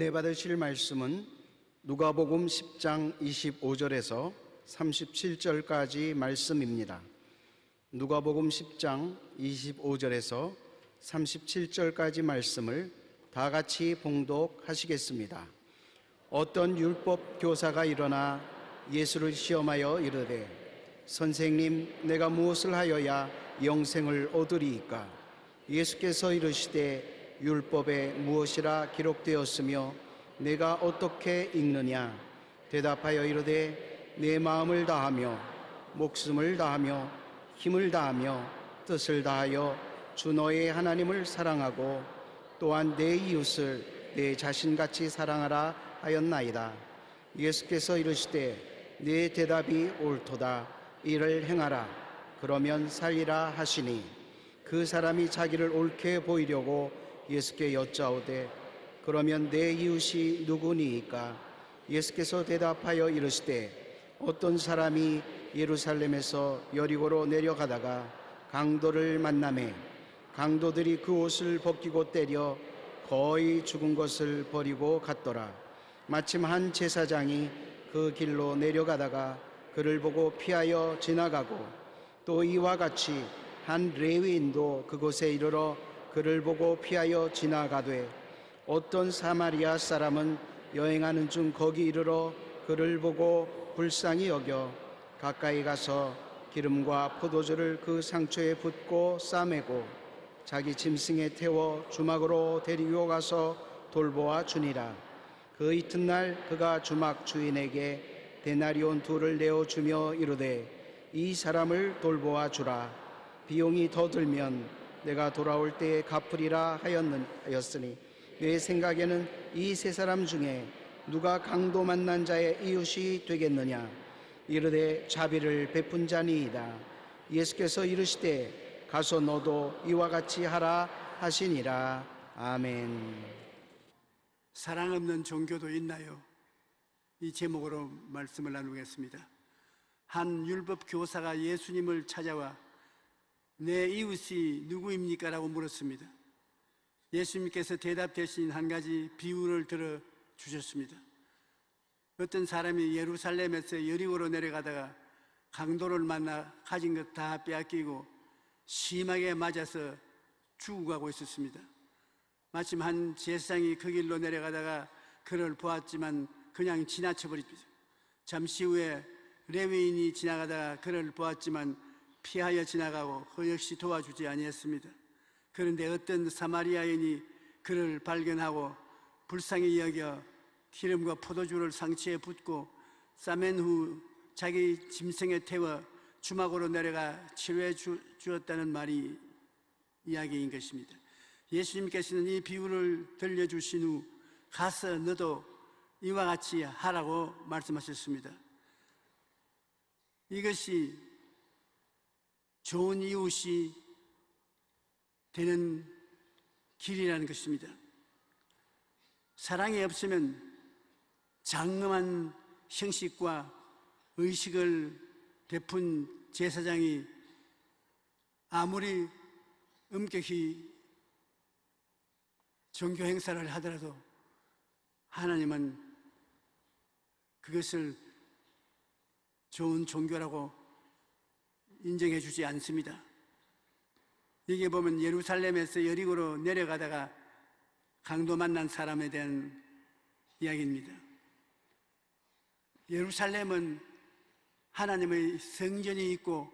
은혜 받으실 말씀은 누가복음 10장 25절에서 37절까지 말씀입니다. 누가복음 10장 25절에서 37절까지 말씀을 다 같이 봉독하시겠습니다. 어떤 율법 교사가 일어나 예수를 시험하여 이르되 선생님, 내가 무엇을 하여야 영생을 얻으리이까? 예수께서 이르시되 율법에 무엇이라 기록되었으며 내가 어떻게 읽느냐? 대답하여 이르되 내 마음을 다하며 목숨을 다하며 힘을 다하며 뜻을 다하여 주 너의 하나님을 사랑하고 또한 내 이웃을 내 자신같이 사랑하라 하였나이다. 예수께서 이르시되 내 대답이 옳도다. 이를 행하라. 그러면 살리라 하시니 그 사람이 자기를 옳게 보이려고 예수께 여짜오되 그러면 내 이웃이 누구니이까? 예수께서 대답하여 이르시되 어떤 사람이 예루살렘에서 여리고로 내려가다가 강도를 만나매 강도들이 그 옷을 벗기고 때려 거의 죽은 것을 버리고 갔더라. 마침 한 제사장이 그 길로 내려가다가 그를 보고 피하여 지나가고 또 이와 같이 한 레위인도 그곳에 이르러 그를 보고 피하여 지나가되 어떤 사마리아 사람은 여행하는 중 거기 이르러 그를 보고 불쌍히 여겨 가까이 가서 기름과 포도주를 그 상처에 붓고 싸매고 자기 짐승에 태워 주막으로 데리고 가서 돌보아 주니라. 그 이튿날 그가 주막 주인에게 데나리온 2를 내어주며 이르되 이 사람을 돌보아 주라. 비용이 더 들면 내가 돌아올 때에 갚으리라 하였으니 내 생각에는 이 세 사람 중에 누가 강도 만난 자의 이웃이 되겠느냐? 이르되 자비를 베푼 자니이다. 예수께서 이르시되 가서 너도 이와 같이 하라 하시니라. 아멘. 사랑 없는 종교도 있나요? 이 제목으로 말씀을 나누겠습니다. 한 율법 교사가 예수님을 찾아와 내 이웃이 누구입니까? 라고 물었습니다. 예수님께서 대답 대신 한 가지 비유를 들어 주셨습니다. 어떤 사람이 예루살렘에서 여리고로 내려가다가 강도를 만나 가진 것 다 빼앗기고 심하게 맞아서 죽어가고 있었습니다. 마침 한 제사장이 그 길로 내려가다가 그를 보았지만 그냥 지나쳐버립니다. 잠시 후에 레위인이 지나가다가 그를 보았지만 피하여 지나가고 그 역시 도와주지 아니했습니다. 그런데 어떤 사마리아인이 그를 발견하고 불쌍히 여겨 기름과 포도주를 상처에 붓고 싸맨 후 자기 짐승에 태워 주막으로 내려가 치료해 주었다는 말이 이야기인 것입니다. 예수님께서는 이 비유를 들려주신 후 가서 너도 이와 같이 하라고 말씀하셨습니다. 이것이 좋은 이웃이 되는 길이라는 것입니다. 사랑이 없으면 장엄한 형식과 의식을 베푼 제사장이 아무리 엄격히 종교 행사를 하더라도 하나님은 그것을 좋은 종교라고 인정해 주지 않습니다. 여기에 보면 예루살렘에서 여리고로 내려가다가 강도 만난 사람에 대한 이야기입니다. 예루살렘은 하나님의 성전이 있고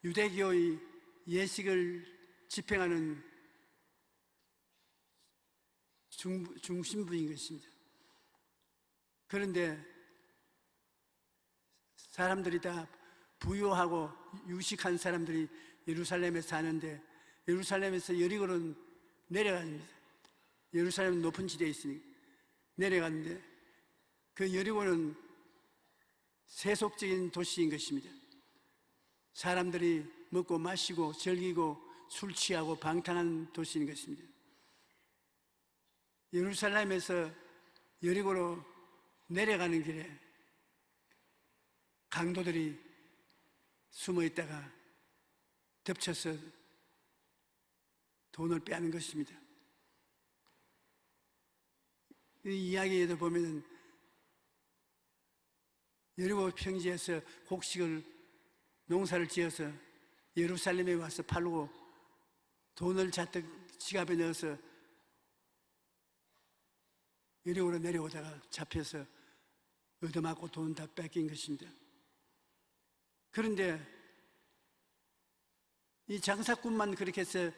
유대교의 예식을 집행하는 중심부인 것입니다. 그런데 사람들이 다 부유하고 유식한 사람들이 예루살렘에 사는데 예루살렘에서 여리고로 내려갑니다. 예루살렘은 높은 지대에 있으니 내려갔는데 그 여리고는 세속적인 도시인 것입니다. 사람들이 먹고 마시고 즐기고 술 취하고 방탕한 도시인 것입니다. 예루살렘에서 여리고로 내려가는 길에 강도들이 숨어 있다가 덮쳐서 돈을 빼앗는 것입니다. 이 이야기에도 보면은 여리고 평지에서 곡식을 농사를 지어서 예루살렘에 와서 팔고 돈을 잔뜩 지갑에 넣어서 여리고로 내려오다가 잡혀서 얻어맞고 돈 다 뺏긴 것입니다. 그런데 이 장사꾼만 그렇게 해서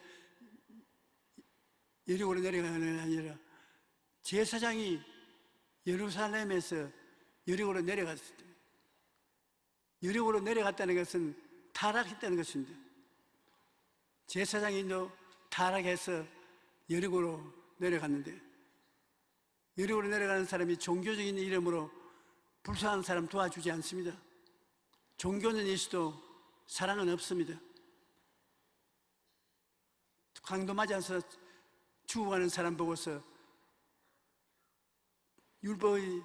여리고로 내려가는 게 아니라 제사장이 예루살렘에서 여리고로 내려갔을 때, 여리고로 내려갔다는 것은 타락했다는 것입니다. 제사장이 타락해서 여리고로 내려갔는데, 여리고로 내려가는 사람이 종교적인 이름으로 불쌍한 사람 도와주지 않습니다. 종교는 있어도 사랑은 없습니다. 강도 맞아서 죽어가는 사람 보고서 율법의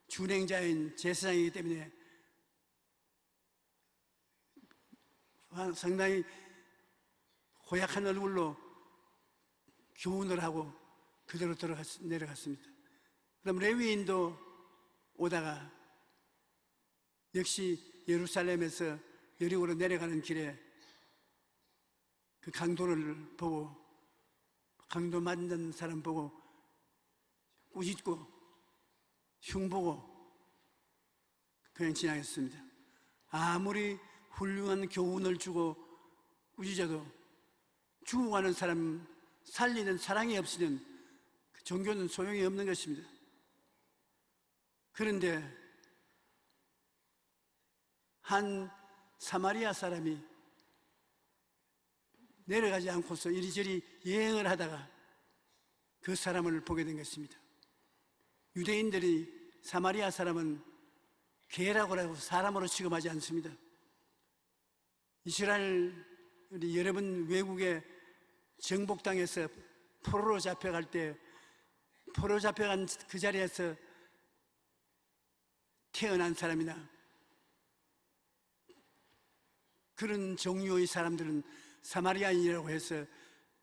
준행자인 제사장이기 때문에 상당히 고약한 얼굴로 교훈을 하고 그대로 내려갔습니다. 그럼 레위인도 오다가 역시 예루살렘에서 여리고로 내려가는 길에 그 강도를 보고, 강도 맞는 사람 보고 꾸짖고 흉보고 그냥 지나갔습니다. 아무리 훌륭한 교훈을 주고 꾸짖어도 죽어가는 사람 살리는 사랑이 없으면 그 종교는 소용이 없는 것입니다. 그런데 한 사마리아 사람이 내려가지 않고서 이리저리 여행을 하다가 그 사람을 보게 된 것입니다. 유대인들이 사마리아 사람은 개라고 하고 사람으로 취급하지 않습니다. 이스라엘이 여러 번 외국에 정복당해서 포로로 잡혀갈 때 포로 잡혀간 그 자리에서 태어난 사람이나 그런 종류의 사람들은 사마리아인이라고 해서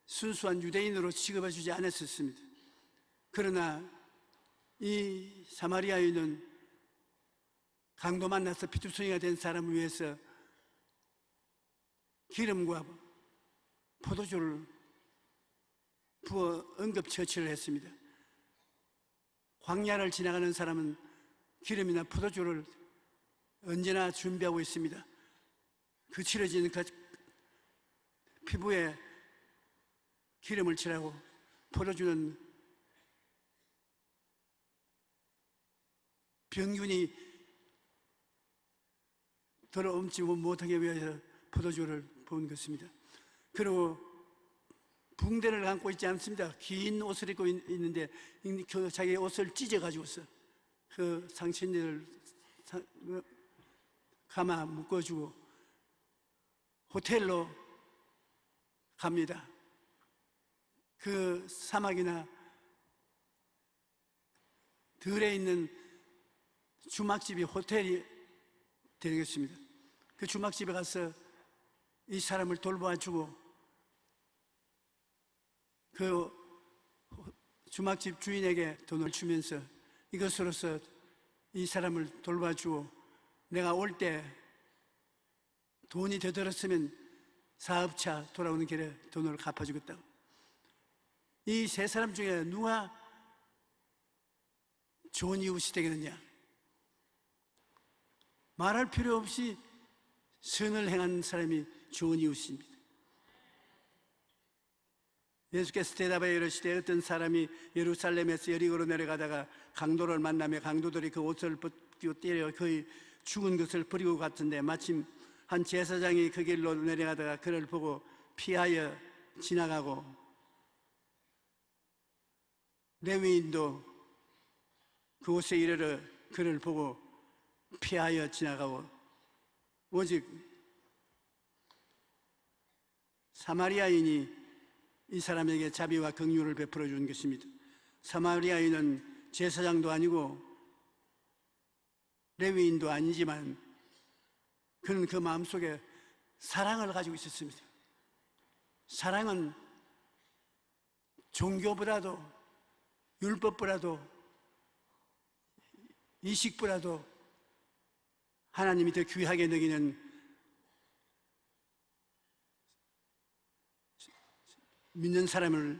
순수한 유대인으로 취급해 주지 않았었습니다. 그러나 이 사마리아인은 강도 만나서 피투성이가 된 사람을 위해서 기름과 포도주를 부어 응급처치를 했습니다. 광야를 지나가는 사람은 기름이나 포도주를 언제나 준비하고 있습니다. 그 치러지는 그 피부에 기름을 칠하고 포도주는 병균이 들어옴지 못하게 위해서 포도주를 부은 것입니다. 그리고 붕대를 감고 있지 않습니다. 긴 옷을 입고 있는데 자기 옷을 찢어가지고서 그 상처들을 감아 묶어주고 호텔로 갑니다. 그 사막이나 들에 있는 주막집이 호텔이 되는 것입니다. 그 주막집에 가서 이 사람을 돌봐주고 그 주막집 주인에게 돈을 주면서 이것으로서 이 사람을 돌봐주고 내가 올 때 돈이 더 들었으면 사업차 돌아오는 길에 돈을 갚아주겠다고. 이 세 사람 중에 누가 좋은 이웃이 되겠느냐? 말할 필요 없이 선을 행한 사람이 좋은 이웃입니다. 예수께서 대답하여 이르시되 어떤 사람이 예루살렘에서 여리고로 내려가다가 강도를 만나며 강도들이 그 옷을 벗기고 때려 거의 죽은 것을 버리고 갔던데 마침 한 제사장이 그 길로 내려가다가 그를 보고 피하여 지나가고 레위인도 그곳에 이르러 그를 보고 피하여 지나가고 오직 사마리아인이 이 사람에게 자비와 긍휼을 베풀어 준 것입니다. 사마리아인은 제사장도 아니고 레위인도 아니지만 그는 그 마음속에 사랑을 가지고 있었습니다. 사랑은 종교보다도 율법보다도 이 식부라도 하나님이 더 귀하게 여기는 믿는 사람을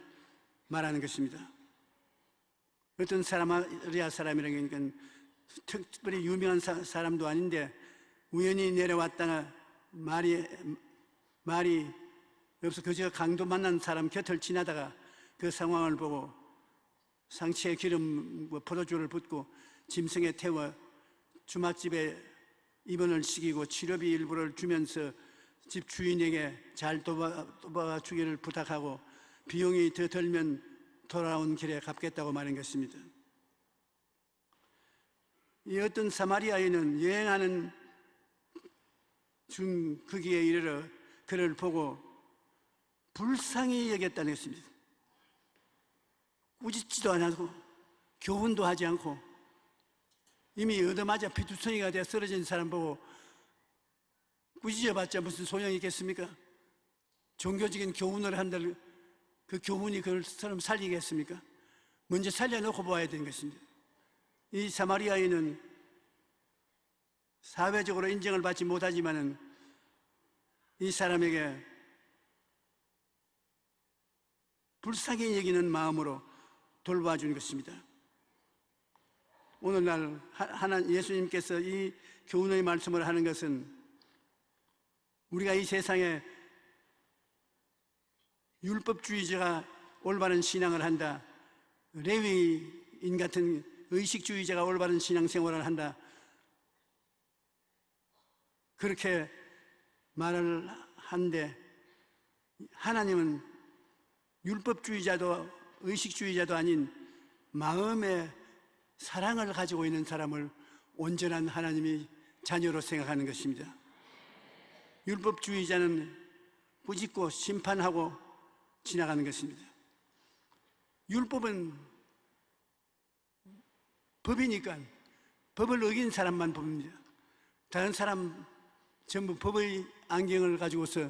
말하는 것입니다. 어떤 사마리아 사람이라는 건 특별히 유명한 사람도 아닌데 우연히 내려왔다가 말이 없어 그저 강도 만난 사람 곁을 지나다가 그 상황을 보고 상치에 기름 포도주를 붓고 짐승에 태워 주막집에 입원을 시키고 치료비 일부를 주면서 집 주인에게 잘 돌봐주기를 부탁하고 비용이 더 들면 돌아온 길에 갚겠다고 말한 것입니다. 이 어떤 사마리아인은 여행하는 중 거기에 이르러 그를 보고 불쌍히 여겼다는 것입니다. 꾸짖지도 않고 교훈도 하지 않고 이미 얻어맞아 피투성이가 되어 쓰러진 사람 보고 꾸짖어봤자 무슨 소용이 있겠습니까? 종교적인 교훈을 한들 그 교훈이 그 사람 살리겠습니까? 먼저 살려놓고 보아야 되는 것입니다. 이 사마리아인은 사회적으로 인정을 받지 못하지만은 이 사람에게 불쌍히 여기는 마음으로 돌봐준 것입니다. 오늘날 예수님께서 이 교훈의 말씀을 하는 것은 우리가 이 세상에 율법주의자가 올바른 신앙을 한다, 레위인 같은 의식주의자가 올바른 신앙생활을 한다, 그렇게 말을 한데 하나님은 율법주의자도 의식주의자도 아닌 마음의 사랑을 가지고 있는 사람을 온전한 하나님이 자녀로 생각하는 것입니다. 율법주의자는 꾸짖고 심판하고 지나가는 것입니다. 율법은 법이니까 법을 어긴 사람만 법입니다. 다른 사람 전부 법의 안경을 가지고서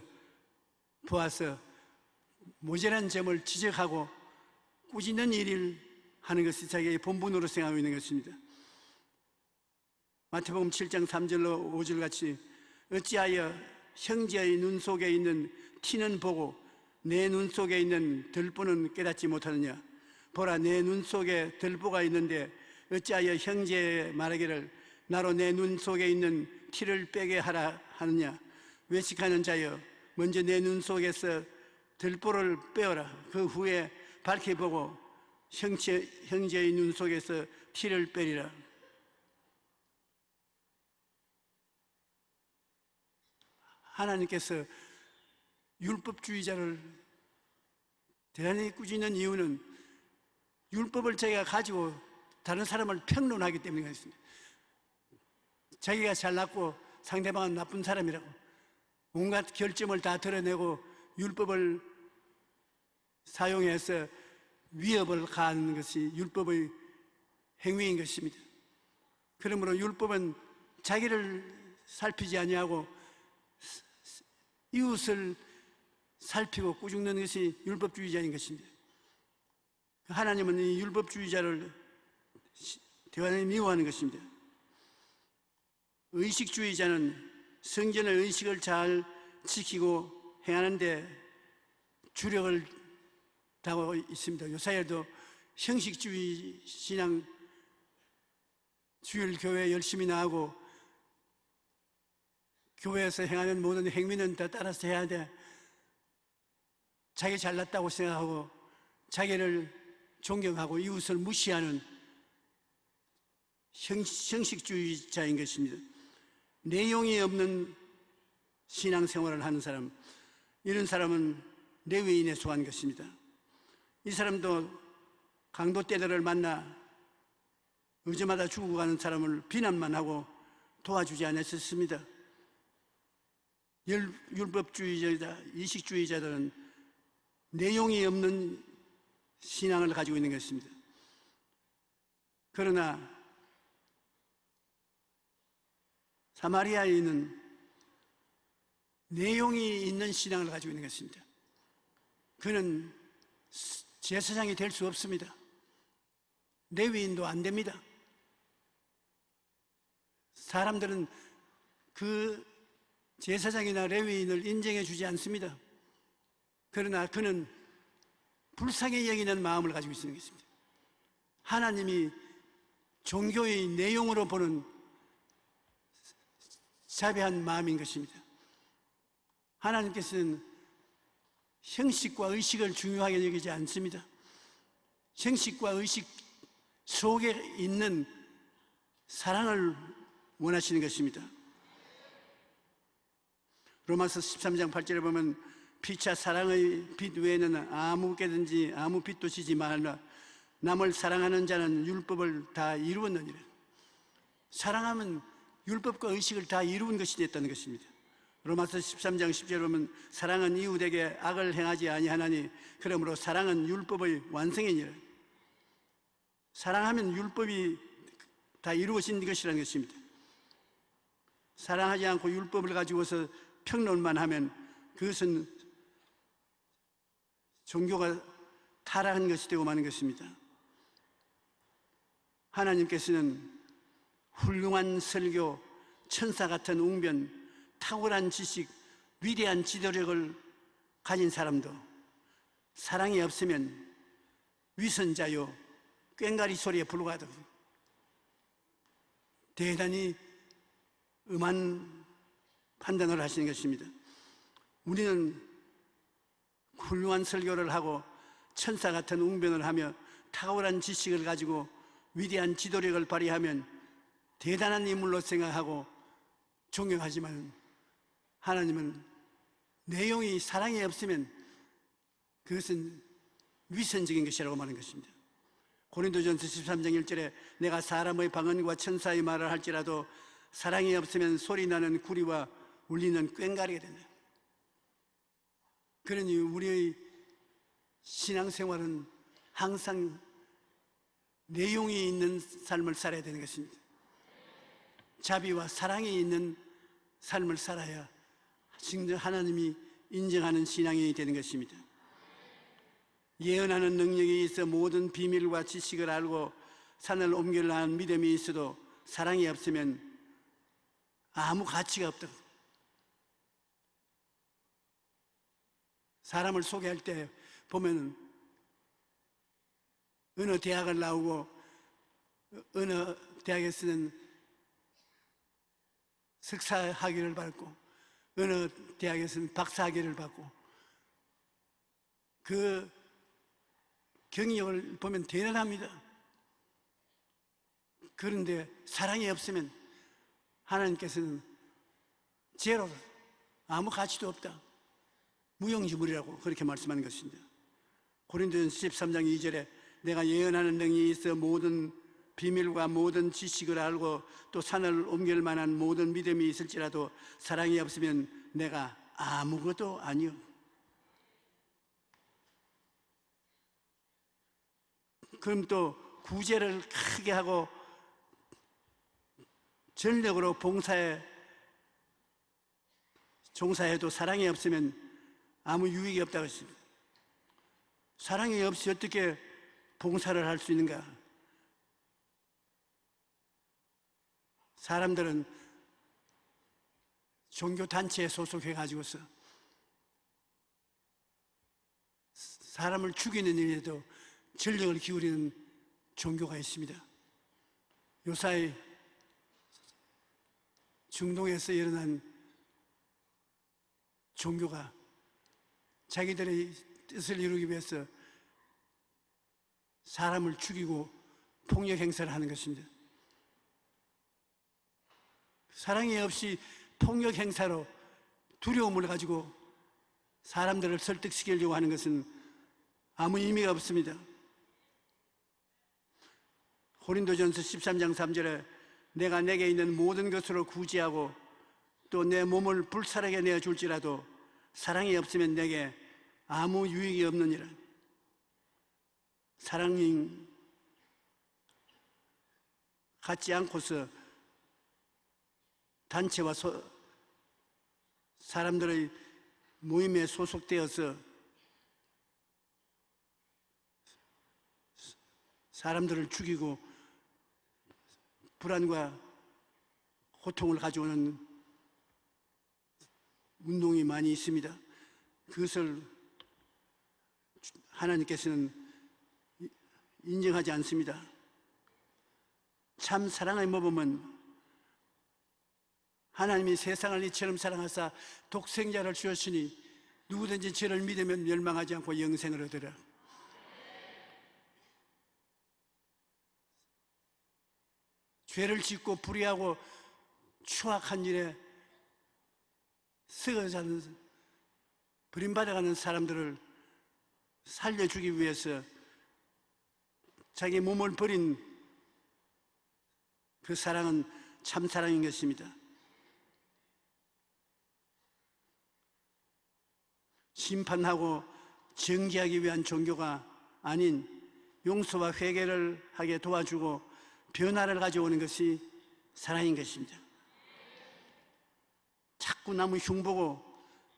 보아서 모자란 점을 지적하고 꾸짖는 일을 하는 것이 자기의 본분으로 생각하고 있는 것입니다. 마태복음 7장 3절로 5절 같이 어찌하여 형제의 눈 속에 있는 티는 보고 내 눈 속에 있는 들보는 깨닫지 못하느냐. 보라, 내 눈 속에 들보가 있는데 어찌하여 형제의 말하기를 나로 내 눈 속에 있는 티를 빼게 하라 하느냐. 외식하는 자여, 먼저 내 눈 속에서 들보를 빼어라. 그 후에 밝히 보고 형제의 눈 속에서 티를 빼리라. 하나님께서 율법주의자를 대단히 꾸짖는 이유는 율법을 자기가 가지고 다른 사람을 평론하기 때문에 그렇습니다. 자기가 잘났고 상대방은 나쁜 사람이라고 온갖 결점을 다 드러내고 율법을 사용해서 위협을 가하는 것이 율법의 행위인 것입니다. 그러므로 율법은 자기를 살피지 아니하고 이웃을 살피고 꾸짖는 것이 율법주의자인 것입니다. 하나님은 이 율법주의자를 대단히 미워하는 것입니다. 의식주의자는 성전의 의식을 잘 지키고 행하는데 주력을 다하고 있습니다. 요사이에도 형식주의 신앙 주일 교회에 열심히 나가고 교회에서 행하는 모든 행위는 다 따라서 해야 돼. 자기 잘났다고 생각하고 자기를 존경하고 이웃을 무시하는 형식주의자인 것입니다. 내용이 없는 신앙생활을 하는 사람, 이런 사람은 레위인에 속한 것입니다. 이 사람도 강도 떼들을 만나 의제마다 죽어가는 사람을 비난만 하고 도와주지 않았습니다. 율법주의자, 이식주의자들은 내용이 없는 신앙을 가지고 있는 것입니다. 그러나 사마리아인은 내용이 있는 신앙을 가지고 있는 것입니다. 그는 제사장이 될 수 없습니다. 레위인도 안 됩니다. 사람들은 그 제사장이나 레위인을 인정해 주지 않습니다. 그러나 그는 불쌍히 여기는 마음을 가지고 있는 것입니다. 하나님이 종교의 내용으로 보는 자비한 마음인 것입니다. 하나님께서는 형식과 의식을 중요하게 여기지 않습니다. 형식과 의식 속에 있는 사랑을 원하시는 것입니다. 로마서 13장 8절에 보면 피차 사랑의 빛 외에는 아무 깨든지 아무 빛도 지지 말라. 남을 사랑하는 자는 율법을 다 이루었느니라. 사랑하면 율법과 의식을 다 이루은 것이 됐다는 것입니다. 로마서 13장 10절에 보면 사랑은 이웃에게 악을 행하지 아니하나니 그러므로 사랑은 율법의 완성이니라. 사랑하면 율법이 다 이루어진 것이라는 것입니다. 사랑하지 않고 율법을 가지고서 평론만 하면 그것은 종교가 타락한 것이 되고 마는 것입니다. 하나님께서는 훌륭한 설교, 천사 같은 웅변, 탁월한 지식, 위대한 지도력을 가진 사람도 사랑이 없으면 위선자요, 꽹과리 소리에 불과하다. 대단히 음한 판단을 하시는 것입니다. 우리는 훌륭한 설교를 하고 천사 같은 웅변을 하며 탁월한 지식을 가지고 위대한 지도력을 발휘하면 대단한 인물로 생각하고 존경하지만 하나님은 내용이 사랑이 없으면 그것은 위선적인 것이라고 말하는 것입니다. 고린도전서 13장 1절에 내가 사람의 방언과 천사의 말을 할지라도 사랑이 없으면 소리나는 구리와 울리는 꽹과리가 된다. 그러니 우리의 신앙생활은 항상 내용이 있는 삶을 살아야 되는 것입니다. 자비와 사랑이 있는 삶을 살아야 하나님이 인정하는 신앙이 되는 것입니다. 예언하는 능력이 있어 모든 비밀과 지식을 알고 산을 옮기려는 믿음이 있어도 사랑이 없으면 아무 가치가 없다. 사람을 소개할 때 보면 어느 대학을 나오고 어느 대학에서는 석사 학위를 받고 어느 대학에서는 박사 학위를 받고 그 경력을 보면 대단합니다. 그런데 사랑이 없으면 하나님께서는 제로, 아무 가치도 없다, 무용지물이라고 그렇게 말씀하는 것입니다. 고린도전서 13장 2절에 내가 예언하는 능력이 있어 모든 비밀과 모든 지식을 알고 또 산을 옮길 만한 모든 믿음이 있을지라도 사랑이 없으면 내가 아무것도 아니요. 그럼 또 구제를 크게 하고 전력으로 봉사에 종사해도 사랑이 없으면 아무 유익이 없다고 했습니다. 사랑이 없이 어떻게 봉사를 할 수 있는가? 사람들은 종교단체에 소속해가지고서 사람을 죽이는 일에도 전력을 기울이는 종교가 있습니다. 요사이 중동에서 일어난 종교가 자기들의 뜻을 이루기 위해서 사람을 죽이고 폭력 행사를 하는 것입니다. 사랑이 없이 폭력 행사로 두려움을 가지고 사람들을 설득시키려고 하는 것은 아무 의미가 없습니다. 고린도전서 13장 3절에 내가 내게 있는 모든 것으로 구제하고 또 내 몸을 불살하게 내어줄지라도 사랑이 없으면 내게 아무 유익이 없느니라. 사랑이 갖지 않고서 단체와 사람들의 모임에 소속되어서 사람들을 죽이고 불안과 고통을 가져오는 운동이 많이 있습니다. 그것을 하나님께서는 인정하지 않습니다. 참 사랑의 모범은 하나님이 세상을 이처럼 사랑하사 독생자를 주었으니 누구든지 저를 믿으면 멸망하지 않고 영생을 얻으라. 죄를 짓고 불의하고 추악한 일에 썩어가는 버림받아가는 사람들을 살려주기 위해서 자기 몸을 버린 그 사랑은 참 사랑인 것입니다. 심판하고 정죄하기 위한 종교가 아닌 용서와 회개를 하게 도와주고 변화를 가져오는 것이 사랑인 것입니다. 자꾸 남의 흉보고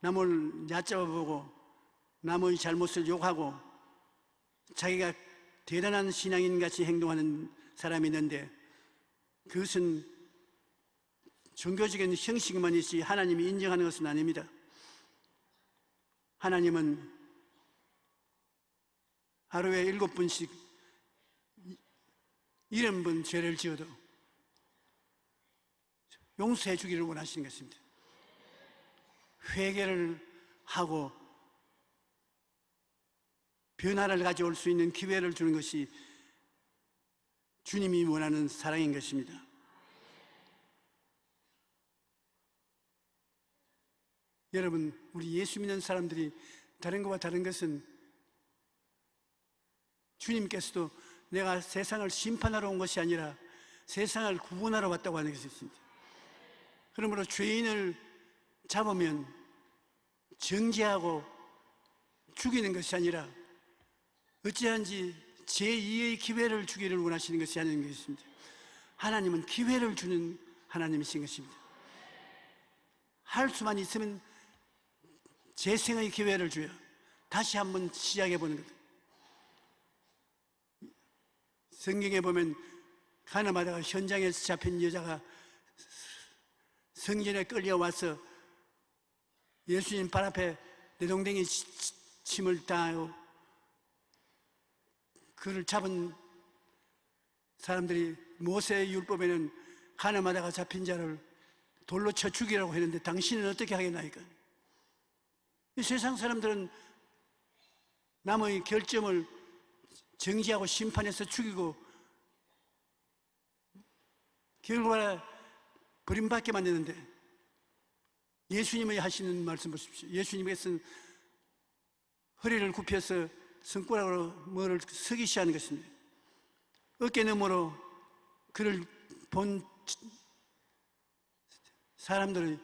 남을 얕잡아보고 남의 잘못을 욕하고 자기가 대단한 신앙인 같이 행동하는 사람이 있는데 그것은 종교적인 형식만 있지 하나님이 인정하는 것은 아닙니다. 하나님은 하루에 7번씩 70번 죄를 지어도 용서해 주기를 원하시는 것입니다. 회개를 하고 변화를 가져올 수 있는 기회를 주는 것이 주님이 원하는 사랑인 것입니다. 여러분, 우리 예수 믿는 사람들이 다른 것과 다른 것은 주님께서도 내가 세상을 심판하러 온 것이 아니라 세상을 구원하러 왔다고 하는 것이 있습니다. 그러므로 죄인을 잡으면 정죄하고 죽이는 것이 아니라 어찌하든지 제2의 기회를 주기를 원하시는 것이 아닌 것입니다. 하나님은 기회를 주는 하나님이신 것입니다. 할 수만 있으면 재생의 기회를 줘요. 다시 한번 시작해 보는 것. 성경에 보면 가나마다가 현장에서 잡힌 여자가 성전에 끌려와서 예수님 발 앞에 내동댕이 침을 당하고 그를 잡은 사람들이 모세의 율법에는 가나마다가 잡힌 자를 돌로 쳐 죽이라고 했는데 당신은 어떻게 하겠나이까? 이 세상 사람들은 남의 결점을 정지하고 심판해서 죽이고 결과를 버림받게 만드는데 예수님이 하시는 말씀 보십시오. 예수님께서는 허리를 굽혀서 손가락으로 뭐를 서기시 하는 것입니다. 어깨 너머로 그를 본 사람들이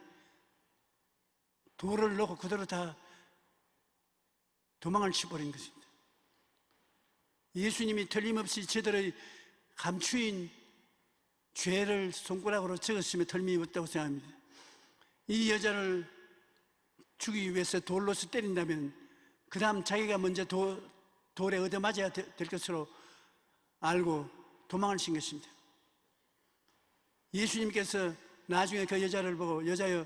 돌을 넣고 그대로 다 도망을 치버린 것입니다. 예수님이 틀림없이 저들의 감추인 죄를 손가락으로 적었으면 틀림없다고 생각합니다. 이 여자를 죽이기 위해서 돌로서 때린다면 그 다음 자기가 먼저 돌에 얻어맞아야 될 것으로 알고 도망을 친 것입니다. 예수님께서 나중에 그 여자를 보고 여자여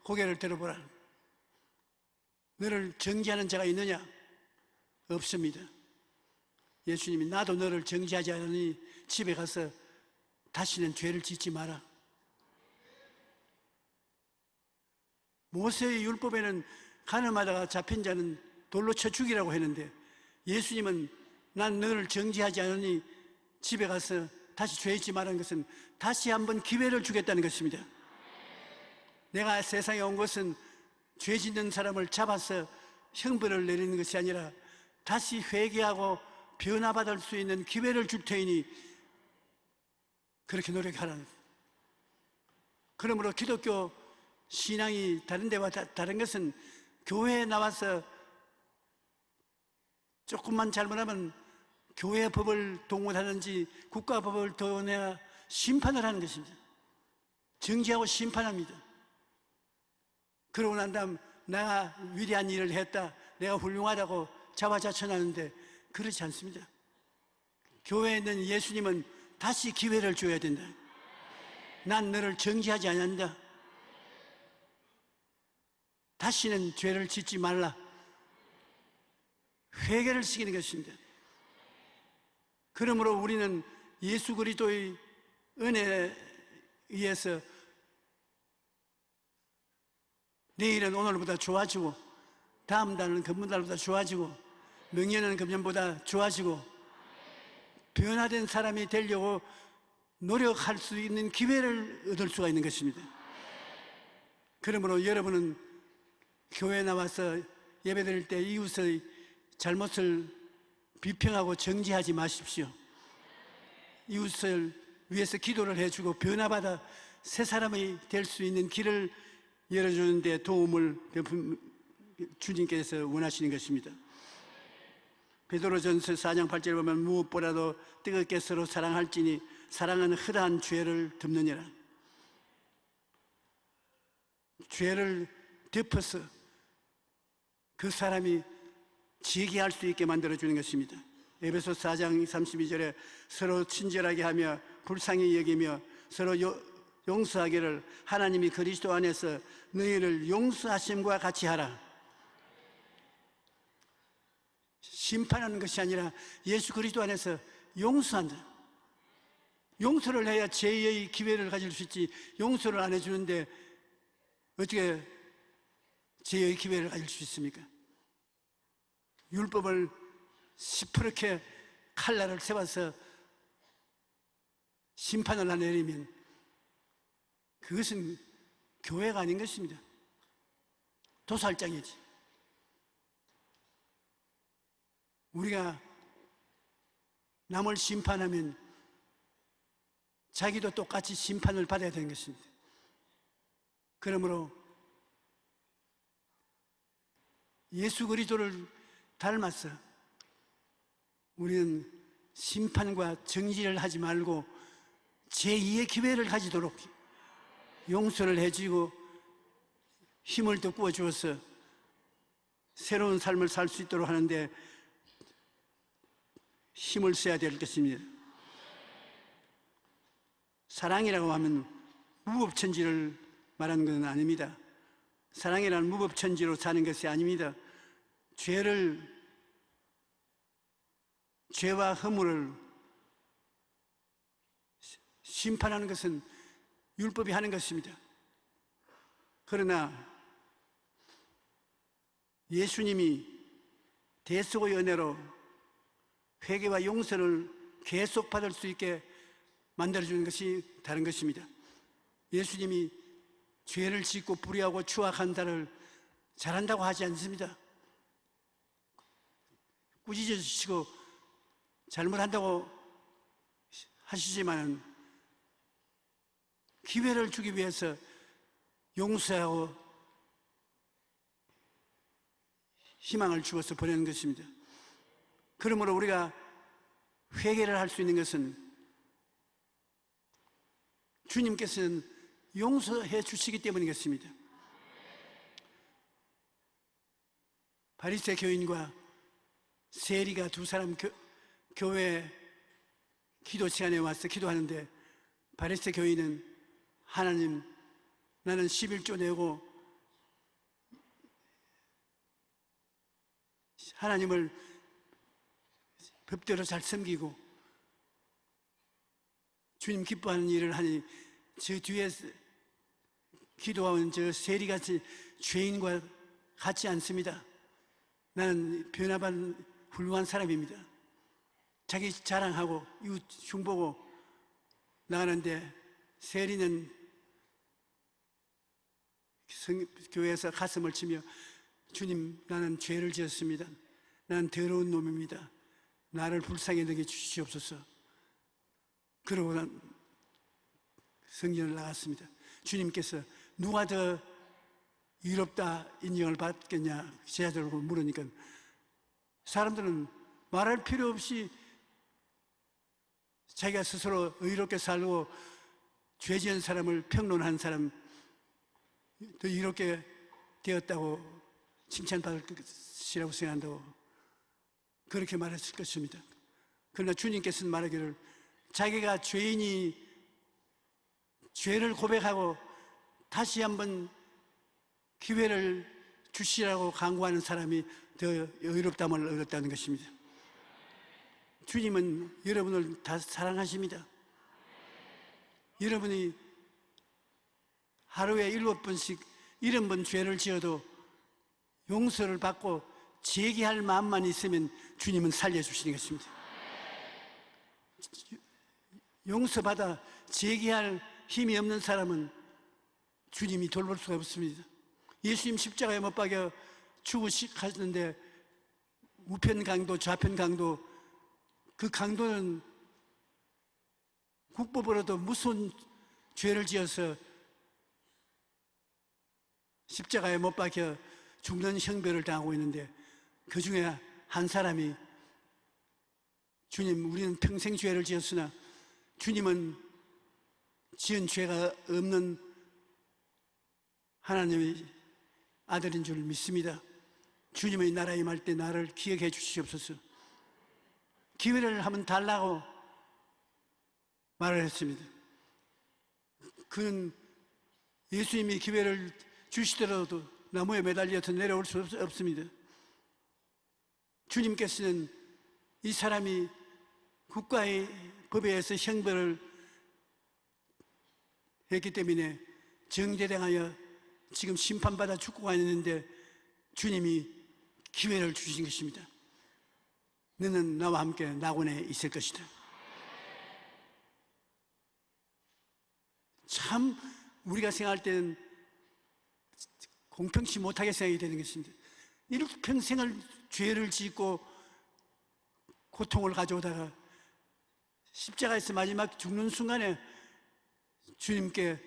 고개를 들어보라. 너를 정죄하는 자가 있느냐? 없습니다. 예수님이 나도 너를 정죄하지 않으니 집에 가서 다시는 죄를 짓지 마라. 모세의 율법에는 가늠하다가 잡힌 자는 돌로 쳐 죽이라고 했는데 예수님은 난 너를 정죄하지 않으니 집에 가서 다시 죄 짓지 말라는 것은 다시 한번 기회를 주겠다는 것입니다. 내가 세상에 온 것은 죄 짓는 사람을 잡아서 형벌을 내리는 것이 아니라 다시 회개하고 변화받을 수 있는 기회를 줄 테니 그렇게 노력하라는 거예요. 그러므로 기독교 신앙이 다른 데와 다른 것은 교회에 나와서 조금만 잘못하면 교회 법을 동원하든지 국가법을 동원해야 심판을 하는 것입니다. 정죄하고 심판합니다. 그러고 난 다음 내가 위대한 일을 했다, 내가 훌륭하다고 자화자찬하는데 그렇지 않습니다. 교회에 있는 예수님은 다시 기회를 줘야 된다. 난 너를 정죄하지 않는다. 다시는 죄를 짓지 말라. 회개를 시키는 것입니다. 그러므로 우리는 예수 그리스도의 은혜에 의해서 내일은 오늘보다 좋아지고, 다음 달은 금년보다 좋아지고, 명년은 금년보다 좋아지고, 변화된 사람이 되려고 노력할 수 있는 기회를 얻을 수가 있는 것입니다. 그러므로 여러분은 교회에 나와서 예배드릴 때 이웃의 잘못을 비평하고 정죄하지 마십시오. 이웃을 위해서 기도를 해주고 변화받아 새 사람이 될 수 있는 길을 열어주는 데 도움을 주님께서 원하시는 것입니다. 베드로전서 4장 8절에 보면 무엇보다도 뜨겁게 서로 사랑할지니 사랑은 허다한 죄를 덮느니라. 죄를 덮어서 그 사람이 지혜할 수 있게 만들어주는 것입니다. 에베소 4장 32절에 서로 친절하게 하며 불쌍히 여기며 서로 용서하기를 하나님이 그리스도 안에서 너희를 용서하심과 같이 하라. 심판하는 것이 아니라 예수 그리스도 안에서 용서한다. 용서를 해야 죄의 기회를 가질 수 있지, 용서를 안 해주는데 어떻게 죄의 기회를 가질 수 있습니까? 율법을 시퍼렇게 칼날을 세워서 심판을 내리면 그것은 교회가 아닌 것입니다. 도살장이지. 우리가 남을 심판하면 자기도 똑같이 심판을 받아야 되는 것입니다. 그러므로 예수 그리스도를 닮아서 우리는 심판과 정죄를 하지 말고 제2의 기회를 가지도록 용서를 해주고 힘을 더 부어주어서 새로운 삶을 살 수 있도록 하는데 힘을 써야 될 것입니다. 사랑이라고 하면 무법천지를 말하는 것은 아닙니다. 사랑이라는 무법천지로 사는 것이 아닙니다. 죄와 허물을 심판하는 것은 율법이 하는 것입니다. 그러나 예수님이 대속의 은혜로 회개와 용서를 계속 받을 수 있게 만들어주는 것이 다른 것입니다. 예수님이 죄를 짓고 불의하고 추악한 자를 잘한다고 하지 않습니다. 꾸짖으시고 잘못한다고 하시지만 기회를 주기 위해서 용서하고 희망을 주어서 보내는 것입니다. 그러므로 우리가 회개를 할 수 있는 것은 주님께서는 용서해 주시기 때문이겠습니다. 바리새 교인과 세리가 두 사람 교회 기도 시간에 와서 기도하는데 바리새 교인은 하나님, 나는 11조 내고 하나님을 법대로 잘 섬기고 주님 기뻐하는 일을 하니 저 뒤에 기도하는 저 세리같이 죄인과 같지 않습니다. 나는 변화받은 훌륭한 사람입니다. 자기 자랑하고 이웃 흉보고 나가는데 세리는 교회에서 가슴을 치며 주님, 나는 죄를 지었습니다. 나는 더러운 놈입니다. 나를 불쌍히 여겨 주시옵소서. 그러고 난 성전을 나갔습니다. 주님께서 누가 더 의롭다 인정을 받겠냐 제자들고 물으니까 사람들은 말할 필요 없이 자기가 스스로 의롭게 살고 죄 지은 사람을 평론한 사람 더 의롭게 되었다고 칭찬받을 것이라고 생각한다고 그렇게 말했을 것입니다. 그러나 주님께서는 말하기를 자기가 죄인이 죄를 고백하고 다시 한번 기회를 주시라고 간구하는 사람이 더 의롭다함을 얻었다는 것입니다. 주님은 여러분을 다 사랑하십니다. 여러분이 하루에 7번씩 70번 죄를 지어도 용서를 받고 재개할 마음만 있으면 주님은 살려주시는 것입니다. 용서받아 재개할 힘이 없는 사람은 주님이 돌볼 수가 없습니다. 예수님 십자가에 못 박여 죽으시는데 우편 강도, 좌편 강도, 그 강도는 국법으로도 무슨 죄를 지어서 십자가에 못 박혀 죽는 형벌을 당하고 있는데, 그 중에 한 사람이 주님, 우리는 평생 죄를 지었으나 주님은 지은 죄가 없는 하나님의 아들인 줄 믿습니다. 주님의 나라에 임할 때 나를 기억해 주시옵소서. 기회를 한번 달라고 말을 했습니다. 그는 예수님이 기회를 주시더라도 나무에 매달려서 내려올 수 없습니다. 주님께서는 이 사람이 국가의 법에 의해서 형벌을 했기 때문에 정죄당하여 지금 심판받아 죽고 있는데 주님이 기회를 주신 것입니다. 너는 나와 함께 낙원에 있을 것이다. 참 우리가 생각할 때는 공평치 못하게 생각이 되는 것입니다. 이렇게 평생을 죄를 짓고 고통을 가져오다가 십자가에서 마지막 죽는 순간에 주님께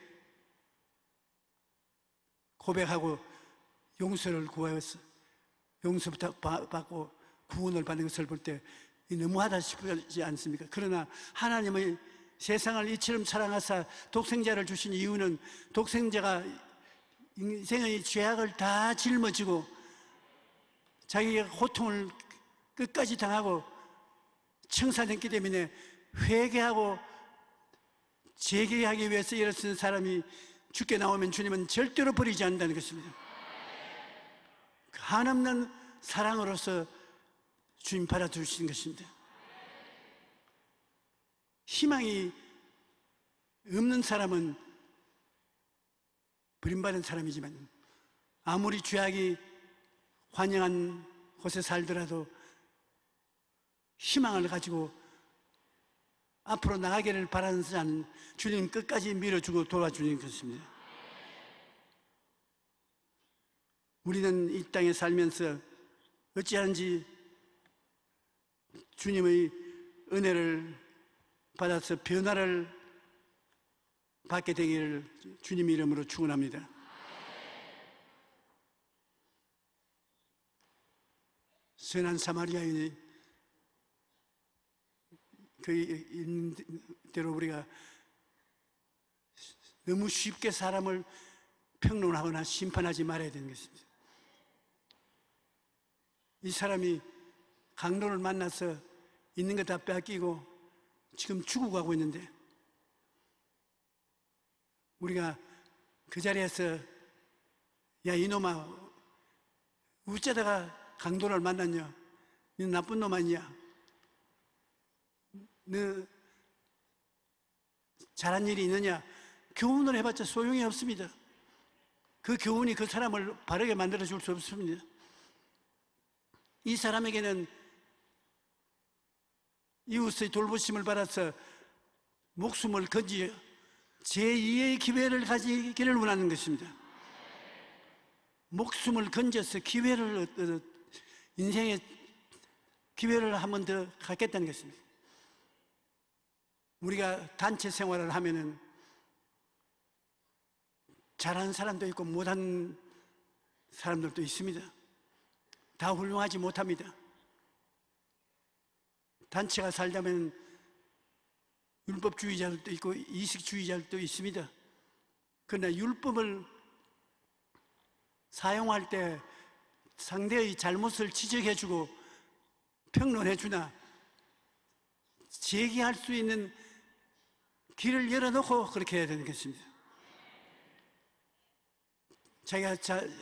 고백하고 용서를 구하여서 용서부터 받고 구원을 받는 것을 볼 때 너무하다 싶지 않습니까? 그러나 하나님의 세상을 이처럼 사랑하사 독생자를 주신 이유는 독생자가 인생의 죄악을 다 짊어지고 자기의 고통을 끝까지 당하고 청산했기 때문에 회개하고 재개하기 위해서 일어선 사람이 죽게 나오면 주님은 절대로 버리지 않는다는 것입니다. 그 한없는 사랑으로서 주님 받아주시는 것입니다. 희망이 없는 사람은 버림받은 사람이지만 아무리 죄악이 환영한 곳에 살더라도 희망을 가지고 앞으로 나가기를 바라는 자는 주님 끝까지 밀어주고 도와주는 것입니다. 우리는 이 땅에 살면서 어찌하는지 주님의 은혜를 받아서 변화를 받게 되기를 주님 이름으로 축원합니다. 선한 사마리아인이 그 있는 대로 우리가 너무 쉽게 사람을 평론하거나 심판하지 말아야 되는 것입니다. 이 사람이 강도를 만나서 있는 것 다 뺏기고 지금 죽어가고 있는데 우리가 그 자리에서 야 이놈아 어쩌다가 강도를 만났냐, 너 나쁜 놈 아니냐, 너 잘한 일이 있느냐, 교훈을 해봤자 소용이 없습니다. 그 교훈이 그 사람을 바르게 만들어 줄 수 없습니다. 이 사람에게는 이웃의 돌보심을 받아서 목숨을 건지 제2의 기회를 가지기를 원하는 것입니다. 목숨을 건져서 기회를 인생의 기회를 한 번 더 갖겠다는 것입니다. 우리가 단체 생활을 하면은 잘하는 사람도 있고 못하는 사람들도 있습니다. 다 훌륭하지 못합니다. 단체가 살려면 율법주의자들도 있고 이식주의자들도 있습니다. 그러나 율법을 사용할 때 상대의 잘못을 지적해주고 평론해주나 제기할 수 있는 길을 열어놓고 그렇게 해야 되는 것입니다. 자기가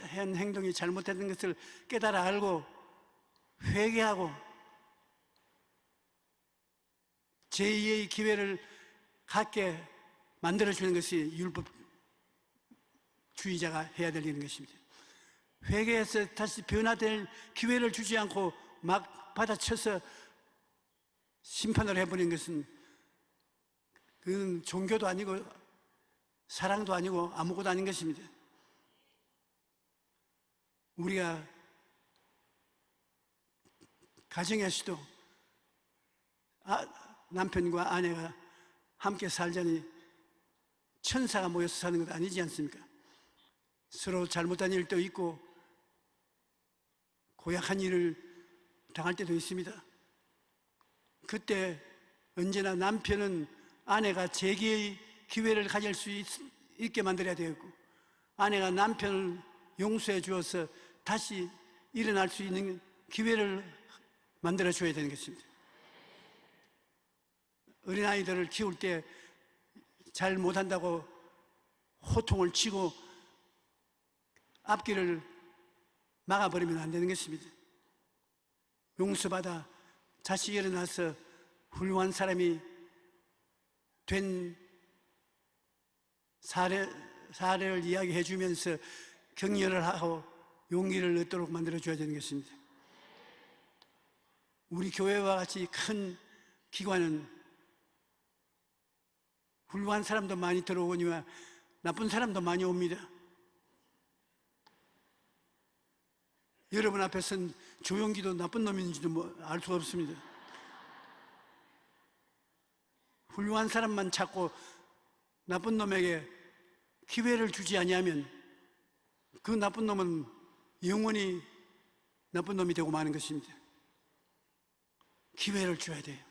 한 행동이 잘못된 것을 깨달아 알고 회개하고 제2의 기회를 갖게 만들어주는 것이 율법주의자가 해야 될 일인 것입니다. 회개해서 다시 변화될 기회를 주지 않고 막 받아쳐서 심판을 해버리는 것은 그건 종교도 아니고 사랑도 아니고 아무것도 아닌 것입니다. 우리가 가정에서도 남편과 아내가 함께 살자니 천사가 모여서 사는 것 아니지 않습니까? 서로 잘못한 일도 있고 고약한 일을 당할 때도 있습니다. 그때 언제나 남편은 아내가 재기의 기회를 가질 수 있게 만들어야 되겠고, 아내가 남편을 용서해 주어서 다시 일어날 수 있는 기회를 만들어 줘야 되는 것입니다. 어린아이들을 키울 때 잘 못한다고 호통을 치고 앞길을 막아버리면 안 되는 것입니다. 용서받아 다시 일어나서 훌륭한 사람이 된 사례를 이야기해 주면서 격려를 하고 용기를 얻도록 만들어줘야 되는 것입니다. 우리 교회와 같이 큰 기관은 훌륭한 사람도 많이 들어오니와 나쁜 사람도 많이 옵니다. 여러분 앞에서는 조용기도 나쁜 놈인지도 알 수가 없습니다. 훌륭한 사람만 찾고 나쁜 놈에게 기회를 주지 아니하면 그 나쁜 놈은 영원히 나쁜 놈이 되고 마는 것입니다. 기회를 줘야 돼요.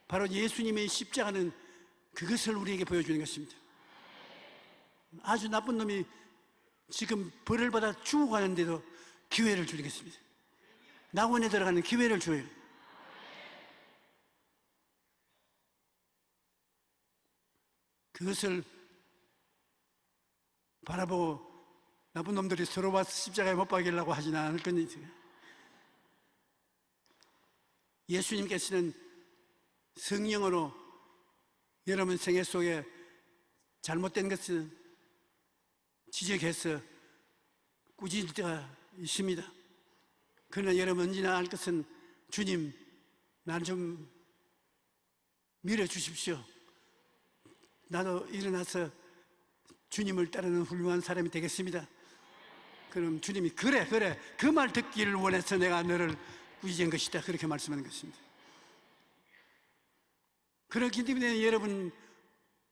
바로 예수님의 십자가는 그것을 우리에게 보여주는 것입니다. 아주 나쁜 놈이 지금 벌을 받아 죽어가는데도 기회를 주는 것입니다. 낙원에 들어가는 기회를 줘요. 그것을 바라보고 나쁜 놈들이 서로 와서 십자가에 못 박이려고 하지는 않을 겁니다. 예수님께서는 성령으로 여러분 생애 속에 잘못된 것을 지적해서 꾸짖을 때가 있습니다. 그러나 여러분 언제나 알 것은 주님, 나를 좀 밀어주십시오. 나도 일어나서 주님을 따르는 훌륭한 사람이 되겠습니다. 그럼 주님이 그래 그 말 듣기를 원해서 내가 너를 꾸짖은 것이다, 그렇게 말씀하는 것입니다. 그렇기 때문에 여러분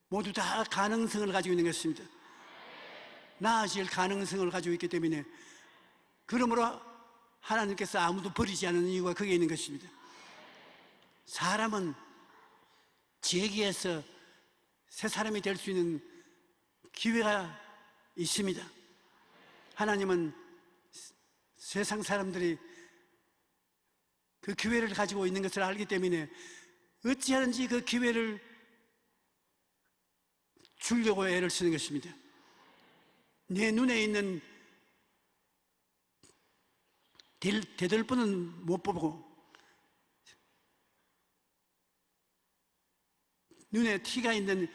모두 다 가능성을 가지고 있는 것입니다. 나아질 가능성을 가지고 있기 때문에, 그러므로 하나님께서 아무도 버리지 않는 이유가 거기에 있는 것입니다. 사람은 재기에서 새 사람이 될 수 있는 기회가 있습니다. 하나님은 세상 사람들이 그 기회를 가지고 있는 것을 알기 때문에 어찌하든지 그 기회를 주려고 애를 쓰는 것입니다. 내 눈에 있는 대들보는 못 보고 눈에 티가 있는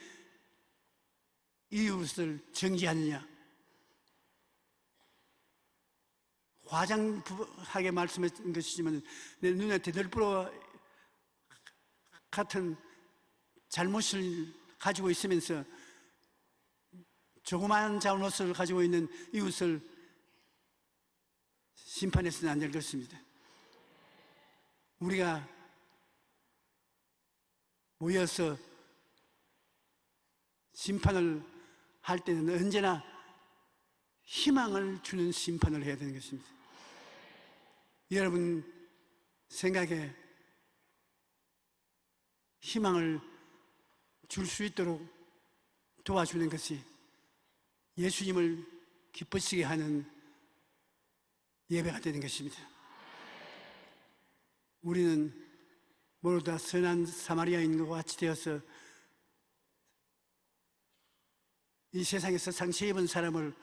이웃을 정지하느냐, 과장하게 말씀하신 것이지만 내 눈에 대들보 같은 잘못을 가지고 있으면서 조그마한 잘못을 가지고 있는 이웃을 심판해서는 안 될 것입니다. 우리가 모여서 심판을 할 때는 언제나 희망을 주는 심판을 해야 되는 것입니다. 여러분 생각에 희망을 줄 수 있도록 도와주는 것이 예수님을 기쁘시게 하는 예배가 되는 것입니다. 우리는 모두 다 선한 사마리아인과 같이 되어서 이 세상에서 상처 입은 사람을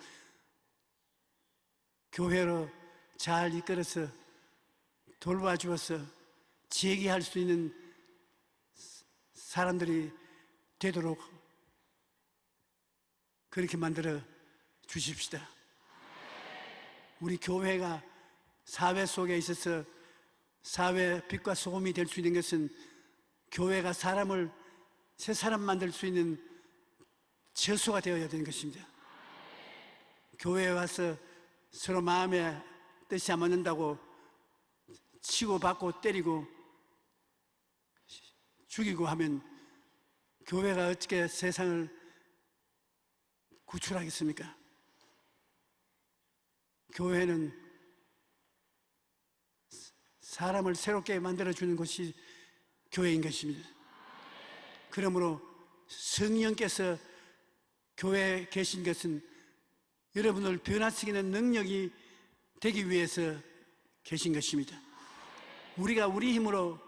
교회로 잘 이끌어서 돌봐주어서 재기할 수 있는 사람들이 되도록 그렇게 만들어 주십시다. 우리 교회가 사회 속에 있어서 사회 빛과 소금이 될 수 있는 것은 교회가 사람을 새 사람 만들 수 있는 처소가 되어야 되는 것입니다. 교회에 와서 서로 마음에 뜻이 안 맞는다고 치고받고 때리고 죽이고 하면 교회가 어떻게 세상을 구출하겠습니까? 교회는 사람을 새롭게 만들어주는 것이 교회인 것입니다. 그러므로 성령께서 교회에 계신 것은 여러분을 변화시키는 능력이 되기 위해서 계신 것입니다. 우리가 우리 힘으로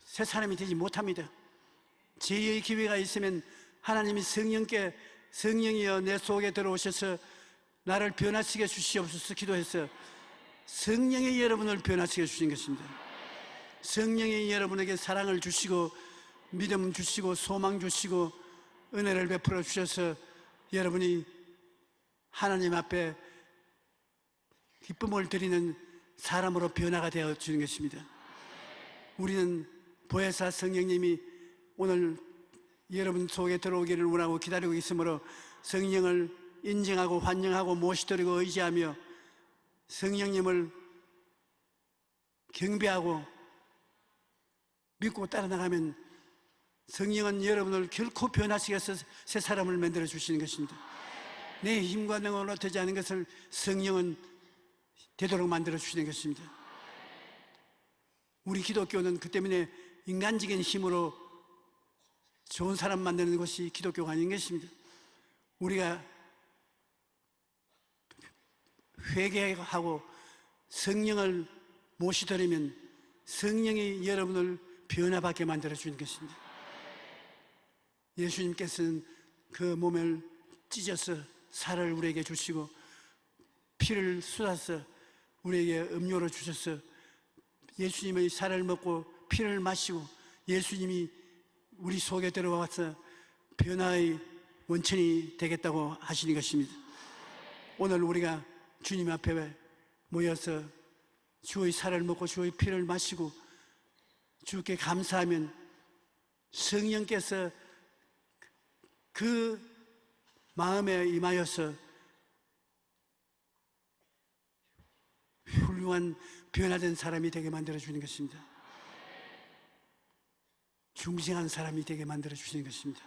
새 사람이 되지 못합니다. 제의 기회가 있으면 하나님이 성령이여 내 속에 들어오셔서 나를 변화시켜 주시옵소서 기도해서 성령이 여러분을 변화시켜 주신 것입니다. 성령이 여러분에게 사랑을 주시고 믿음 주시고 소망 주시고 은혜를 베풀어 주셔서 여러분이 하나님 앞에 기쁨을 드리는 사람으로 변화가 되어 주는 것입니다. 우리는 보혜사 성령님이 오늘 여러분 속에 들어오기를 원하고 기다리고 있으므로 성령을 인정하고 환영하고 모시드리고 의지하며 성령님을 경배하고 믿고 따라나가면 성령은 여러분을 결코 변화시켜서 새 사람을 만들어 주시는 것입니다. 내 힘과 능력으로 되지 않은 것을 성령은 되도록 만들어 주시는 것입니다. 우리 기독교는 그 때문에 인간적인 힘으로 좋은 사람 만드는 것이 기독교가 아닌 것입니다. 우리가 회개하고 성령을 모시드리면 성령이 여러분을 변화받게 만들어 주는 것입니다. 예수님께서는 그 몸을 찢어서 살을 우리에게 주시고 피를 쏟아서 우리에게 음료로 주셔서 예수님의 살을 먹고 피를 마시고 예수님이 우리 속에 들어와서 변화의 원천이 되겠다고 하시는 것입니다. 오늘 우리가 주님 앞에 모여서 주의 살을 먹고 주의 피를 마시고 주께 감사하면 성령께서 그 마음에 임하여서 훌륭한 변화된 사람이 되게 만들어주는 것입니다. 중생한 사람이 되게 만들어주시는 것입니다.